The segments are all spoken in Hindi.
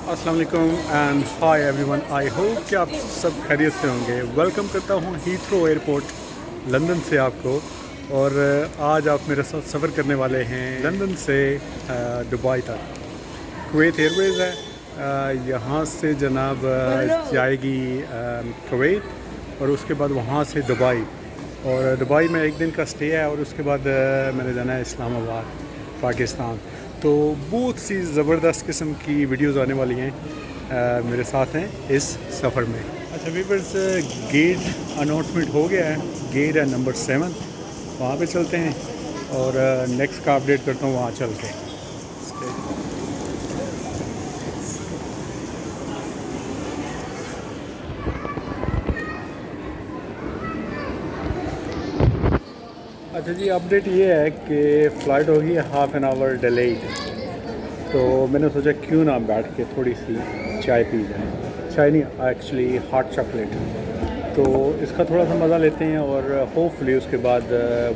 अस्सलाम वालेकुम and hi everyone. I hope कि आप सब खैरियत से होंगे। वेलकम करता हूँ हीथ्रो एयरपोर्ट लंदन से आपको। और आज आप मेरे साथ सफ़र करने वाले हैं लंदन से दुबई तक। कुवैत एयरवेज़ है, यहाँ से जनाब जाएगी कुवैत और उसके बाद वहाँ से दुबई। और दुबई में एक दिन का स्टे है और उसके बाद मैंने जाना है इस्लामाबाद पाकिस्तान। तो बहुत सी ज़बरदस्त किस्म की वीडियोस आने वाली हैं, मेरे साथ हैं इस सफ़र में। अच्छा वीवर्स, गेट अनाउंसमेंट हो गया है। गेट है नंबर 7, वहाँ पे चलते हैं और नेक्स्ट का अपडेट करता हूँ वहाँ चल के। अच्छा जी, अपडेट ये है कि फ़्लाइट होगी हाफ़ एन आवर डिलेड। तो मैंने सोचा क्यों ना बैठ के थोड़ी सी चाय पी जाए। चाय नहीं, एक्चुअली हॉट चॉकलेट। तो इसका थोड़ा सा मज़ा लेते हैं और होपफुली उसके बाद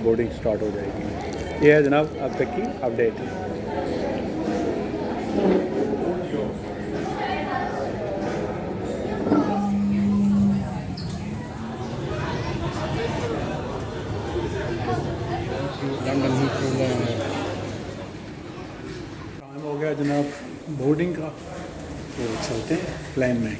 बोर्डिंग स्टार्ट हो जाएगी। ये है जनाब अब तक की अपडेट। टाइम हो गया जनाब बोर्डिंग का, तो चलते हैं प्लेन में।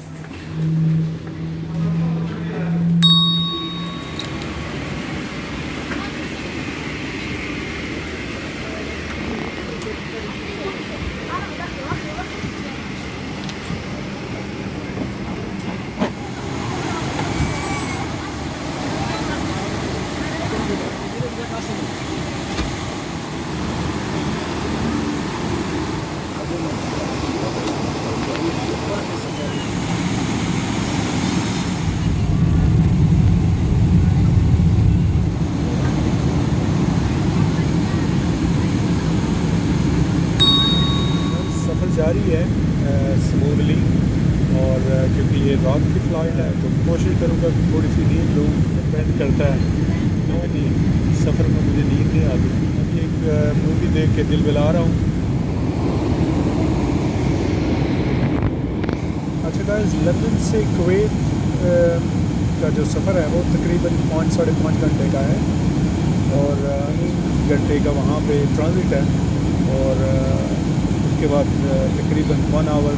जारी है स्मूथली। और क्योंकि ये रात की फ़्लाइट है तो कोशिश करूँगा कि थोड़ी सी नींद लूँ। डिपेंड करता है, नहीं सफ़र में मुझे नींद नहीं आती। अभी एक मूवी देख के दिल बहला रहा हूँ। अच्छा गाइस, लंदन से कुवैत का जो सफ़र है वो तकरीबन 5-5.5 घंटे का है और 1 घंटे का वहाँ पे ट्रांजिट है। और उसके बाद तकरीबन 1 आवर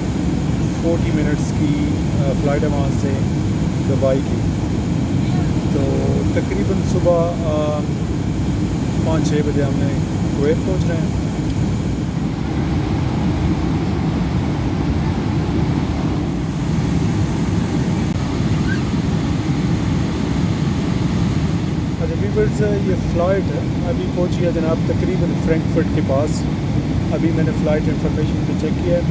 40 मिनट्स की फ़्लाइट है वहाँ से दुबई की। तो तकरीबन सुबह 5-6 बजे हमने कुवैत पहुँच रहे हैं। अच्छा वीवर्स, ये फ़्लाइट अभी पहुँची है जनाब तकरीबन फ्रैंकफर्ट के पास। अभी मैंने फ़्लाइट इंफॉर्मेशन पे चेक किया है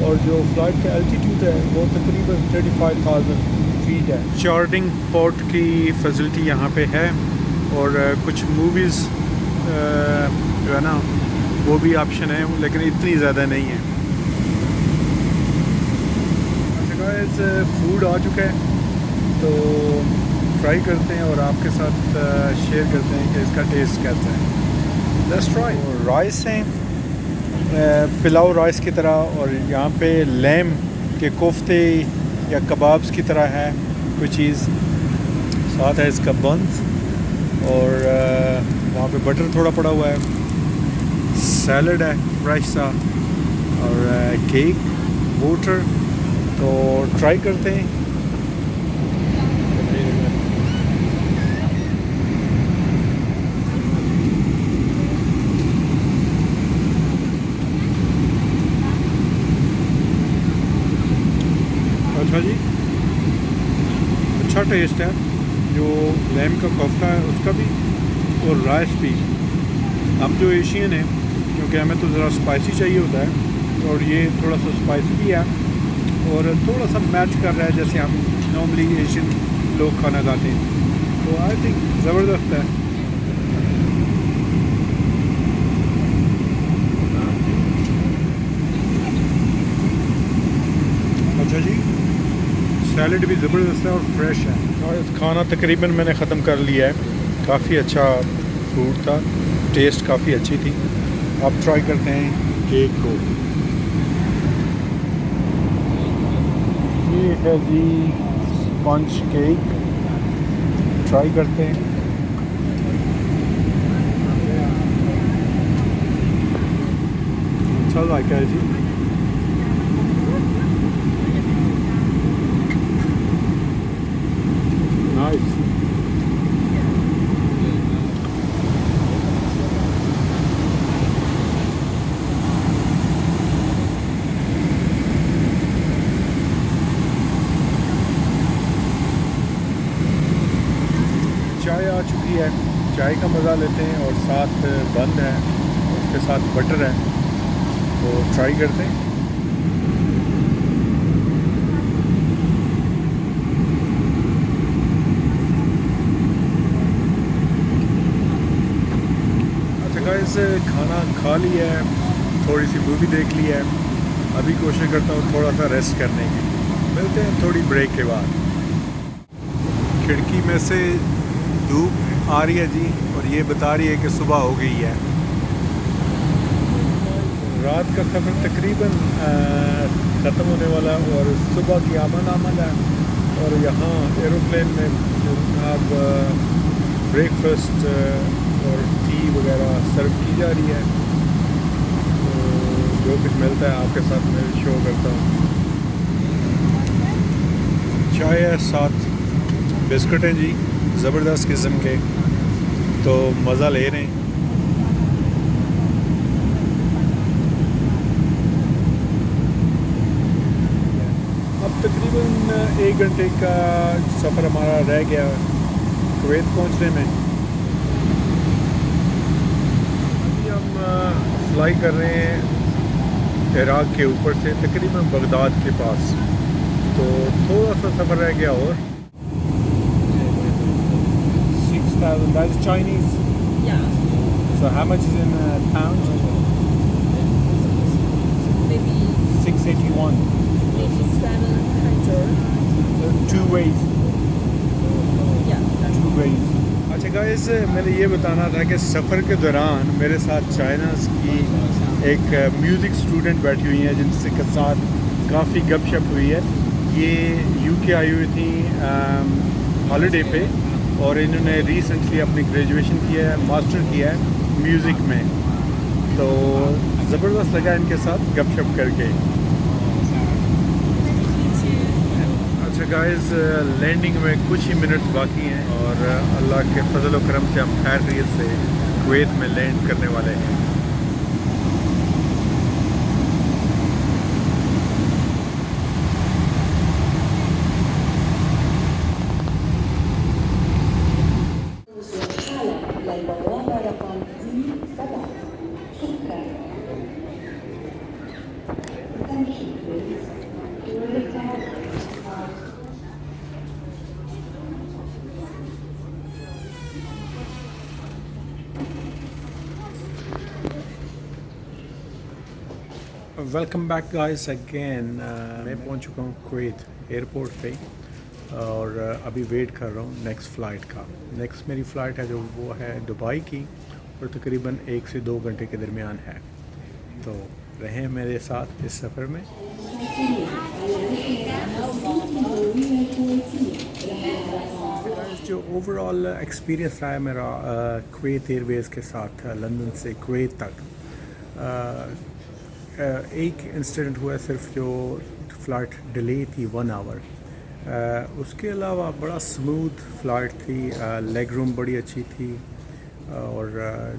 और जो फ़्लाइट का एल्टीट्यूड है वो तकरीबन 35,000 फीट है। चार्टिंग पोर्ट की फैसिलिटी यहाँ पे है और कुछ मूवीज़ जो है ना वो भी ऑप्शन है, लेकिन इतनी ज़्यादा नहीं है। अच्छा गाइस, फूड आ चुका है तो ट्राई करते हैं और आपके साथ शेयर करते हैं कि इसका टेस्ट कैसा है। Let's try. राइस हैं, पिलाव राइस की तरह, और यहाँ पे लैम के कोफ्ते या कबाब्स की तरह है कोई चीज़। साथ है इसका बंस और वहाँ पे बटर थोड़ा पड़ा हुआ है। सैलड है फ्रेश सा और केक, वाटर। तो ट्राई करते हैं। अच्छा जी, अच्छा टेस्ट है। जो लैम का कोफ्ता है उसका भी और राइस भी। हम जो एशियन हैं, क्योंकि हमें तो ज़रा स्पाइसी चाहिए होता है और ये थोड़ा सा स्पाइसी भी है और थोड़ा सा मैच कर रहा है जैसे हम नॉर्मली एशियन लोग खाना खाते हैं। तो आई थिंक ज़बरदस्त है। अच्छा जी, सैलड भी ज़बरदस्त है और फ्रेश है। और खाना तकरीबन मैंने ख़त्म कर लिया है। काफ़ी अच्छा फूड था, टेस्ट काफ़ी अच्छी थी। अब ट्राई करते हैं केक को। है जी स्पंज केक, ट्राई करते हैं। अच्छा जायका है जी। नाइस। चाय आ चुकी है, चाय का मज़ा लेते हैं और साथ बंद है, उसके साथ बटर है, तो ट्राई करते हैं। अच्छा गाइस, खाना खा लिया है, थोड़ी सी मूवी देख ली है, अभी कोशिश करता हूँ थोड़ा सा रेस्ट करने की। मिलते हैं थोड़ी ब्रेक के बाद। खिड़की में से धूप आ रही है जी और ये बता रही है कि सुबह हो गई है। रात का सफ़र तकरीबन ख़त्म होने वाला है और सुबह की आमद है और यहाँ एरोप्लेन में अब ब्रेकफास्ट और टी वगैरह सर्व की जा रही है। तो जो कुछ मिलता है आपके साथ मैं शो करता हूँ। चाय है, साथ बिस्कुट हैं जी, ज़बरदस्त किस्म के, तो मज़ा ले रहे हैं। अब तकरीबन 1 घंटे का सफ़र हमारा रह गया कुवैत पहुंचने में। अभी हम फ्लाई कर रहे हैं इराक़ के ऊपर से तकरीबन बगदाद के पास, तो थोड़ा सा सफ़र रह गया और 6,000. That's Chinese. Yeah. So how much is in pounds? Maybe 681. 700. Two ways. Yeah. Two ways. अच्छा गाइस, मैंने ये बताना था कि सफ़र के दौरान मेरे साथ चाइना की एक म्यूज़िक स्टूडेंट बैठी हुई हैं जिनसे के साथ काफ़ी गपशप हुई है। ये यूके आई हुई थी हॉलीडे पे और इन्होंने रिसेंटली अपनी ग्रेजुएशन किया है, मास्टर किया है म्यूज़िक में, तो ज़बरदस्त लगा इनके साथ गपशप करके। अच्छा गाइस, लैंडिंग में कुछ ही मिनट्स बाकी हैं और अल्लाह के फजल व करम से हम खैरियत से कुवैत में लैंड करने वाले हैं। Welcome back guys again. मैं पहुंच चुका हूँ कुवैत एयरपोर्ट पे और अभी वेट कर रहा हूँ नेक्स्ट फ़्लाइट का। नेक्स्ट मेरी फ़्लाइट है जो वो है दुबई की और तकरीबन 1 से 2 घंटे के दरमियान है, तो रहें मेरे साथ इस सफ़र में। जो ओवरऑल एक्सपीरियंस रहा है मेरा कुवैत एयरवेज़ के साथ लंदन से कुवैत तक, एक इंसिडेंट हुआ सिर्फ जो फ़्लाइट डिले थी 1 आवर, उसके अलावा बड़ा स्मूथ फ़्लाइट थी, लेग रूम बड़ी अच्छी थी और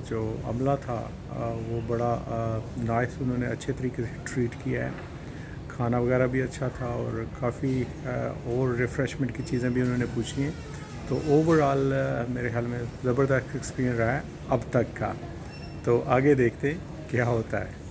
जो अमला था वो बड़ा नाइस, उन्होंने अच्छे तरीके से ट्रीट किया है, खाना वगैरह भी अच्छा था और काफ़ी और रिफ़्रेशमेंट की चीज़ें भी उन्होंने पूछी हैं। तो ओवरऑल मेरे ख्याल में ज़बरदस्त एक्सपीरियंस रहा है अब तक का, तो आगे देखते हैं क्या होता है।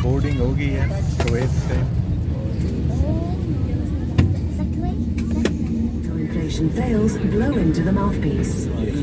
बोर्डिंग हो गई है कुवैत से। ignition fails, blow into the mouthpiece.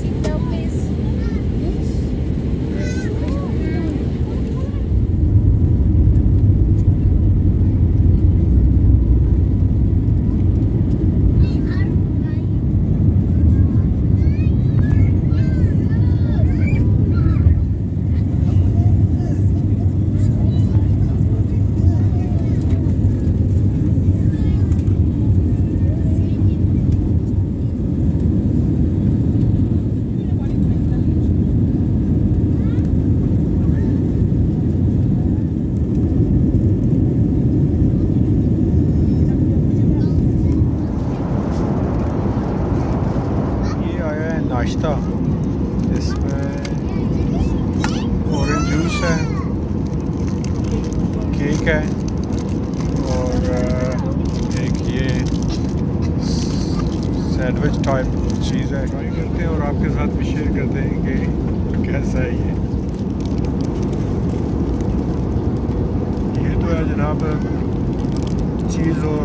Sit down, please. नाश्ता, इसमें ऑरेंज जूस है, केक है और एक ये सैंडविच टाइप चीज़ है। ट्राई करते हैं और आपके साथ भी शेयर करते हैं कि कैसा है ये तो है जनाब चीज़ और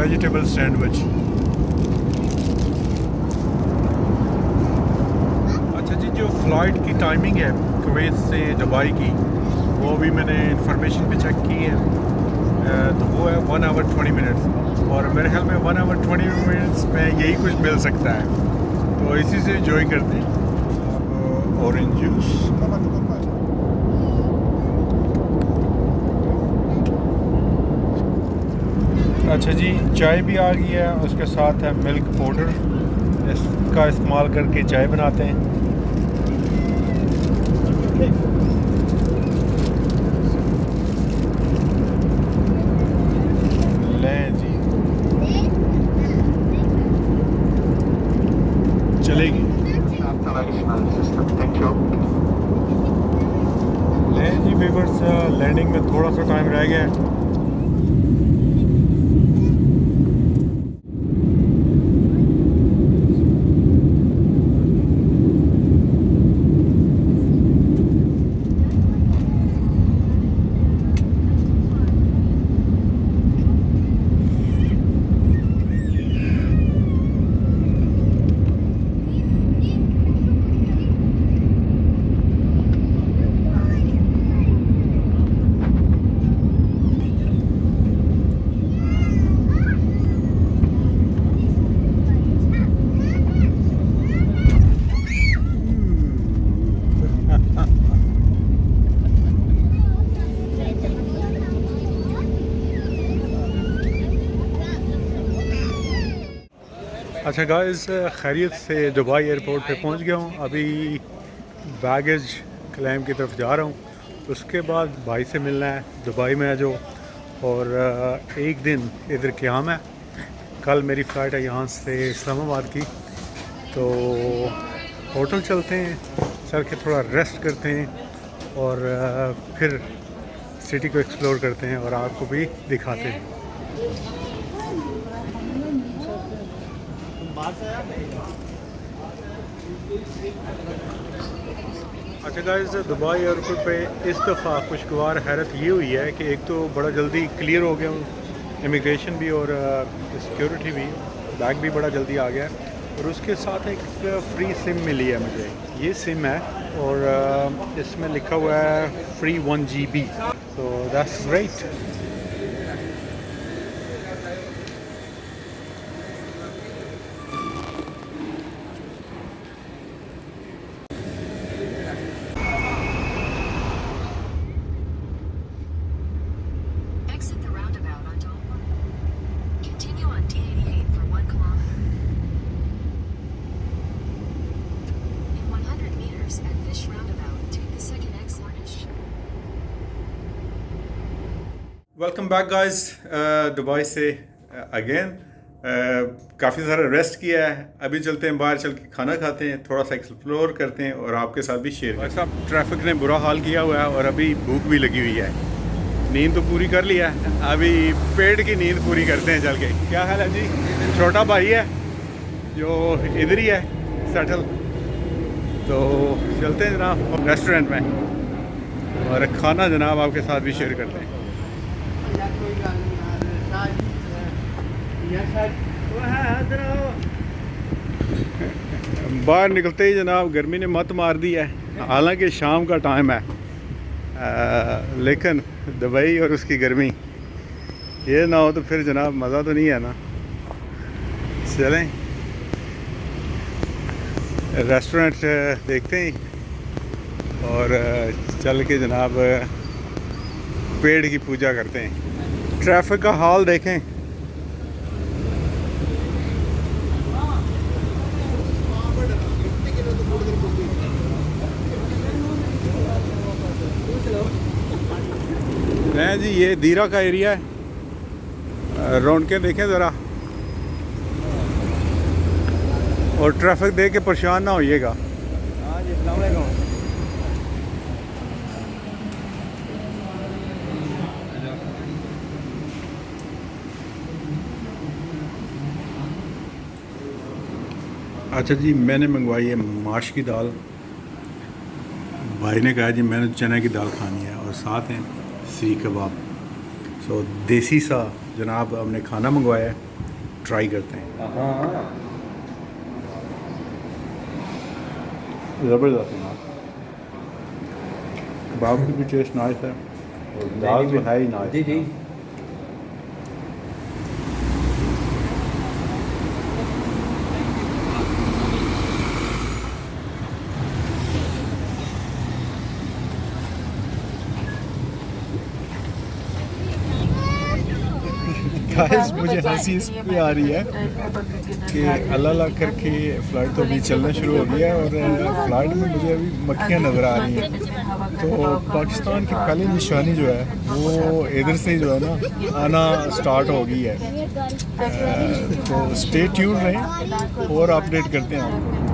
वेजिटेबल सैंडविच। जो फ़्लाइट की टाइमिंग है कुवैत से दुबई की, वो भी मैंने इंफॉर्मेशन पे चेक की है, तो वो है 1 आवर 20 मिनट्स और मेरे ख्याल में 1 आवर 20 मिनट्स में यही कुछ मिल सकता है, तो इसी से एंजॉय करते हैं। अब ऑरेंज जूस, अच्छा जी चाय भी आ गई है, उसके साथ है मिल्क पाउडर, इसका इस्तेमाल करके चाय बनाते हैं। लें जी चलेगी, लें जी व्यूअर्स, लैंडिंग में थोड़ा सा टाइम रह गया है। अच्छा गाइस, खैरियत से दुबई एयरपोर्ट पे पहुंच गया हूं। अभी बैगेज क्लेम की तरफ जा रहा हूं, उसके बाद भाई से मिलना है दुबई में जो, और एक दिन इधर क़याम है। कल मेरी फ़्लाइट है यहाँ से इस्लामाबाद की, तो होटल चलते हैं, चल के थोड़ा रेस्ट करते हैं और फिर सिटी को एक्सप्लोर करते हैं और आपको भी दिखाते हैं। अच्छा गाइस, दुबई एयरपोर्ट पे इस दफ़ा खुशगवार हैरत ये हुई है कि एक तो बड़ा जल्दी क्लियर हो गया हूँ, इमिग्रेशन भी और सिक्योरिटी भी, बैग भी बड़ा जल्दी आ गया और उसके साथ एक फ्री सिम मिली है मुझे। ये सिम है और इसमें लिखा हुआ है फ्री 1 GB, तो that's great. Welcome back guys, Dubai से अगेन। काफ़ी सारा रेस्ट किया है, अभी चलते हैं बाहर, चल के खाना खाते हैं, थोड़ा सा एक्सप्लोर करते हैं और आपके साथ भी शेयर करते हैं। सब ट्रैफिक ने बुरा हाल किया हुआ है और अभी भूख भी लगी हुई है। नींद तो पूरी कर लिया है, अभी पेट की नींद पूरी करते हैं चल के। क्या हाल है जी? छोटा भाई है जो इधर ही है सेटल, तो चलते हैं जनाब रेस्टोरेंट में और खाना जनाब आपके साथ भी शेयर करते हैं। बाहर निकलते ही जनाब गर्मी ने मत मार दी है, हालांकि शाम का टाइम है, लेकिन दुबई और उसकी गर्मी ये ना हो तो फिर जनाब मज़ा तो नहीं है ना। चलें रेस्टोरेंट देखते हैं और चल के जनाब पेड़ की पूजा करते हैं। ट्रैफिक का हाल देखें, है जी ये दीरा का एरिया है, रौनकें देखें ज़रा और ट्रैफिक देख के परेशान ना होइएगा। हाँ जी, अस्सलाम वालेकुम। अच्छा जी, मैंने मंगवाई है माश की दाल, भाई ने कहा जी मैंने चने की दाल खानी है और साथ हैं सीख कबाब। सो देसी सा जनाब हमने खाना मंगवाया है, ट्राई करते हैं। ज़बरदस्त जनाब, कबाब की भी टेस्ट नाइस है और दाल भी है ही नाइस। जी जी। गाइस मुझे हंसी इस पे आ रही है कि अल्लाह अल्लाह करके फ़्लाइट तो अभी चलना शुरू हो गया है और फ़्लाइट में मुझे अभी मक्खियाँ नज़र आ रही हैं। तो पाकिस्तान की पहली निशानी जो है वो इधर से जो है ना आना स्टार्ट हो गई है। तो स्टे ट्यून रहें और अपडेट करते हैं आपको।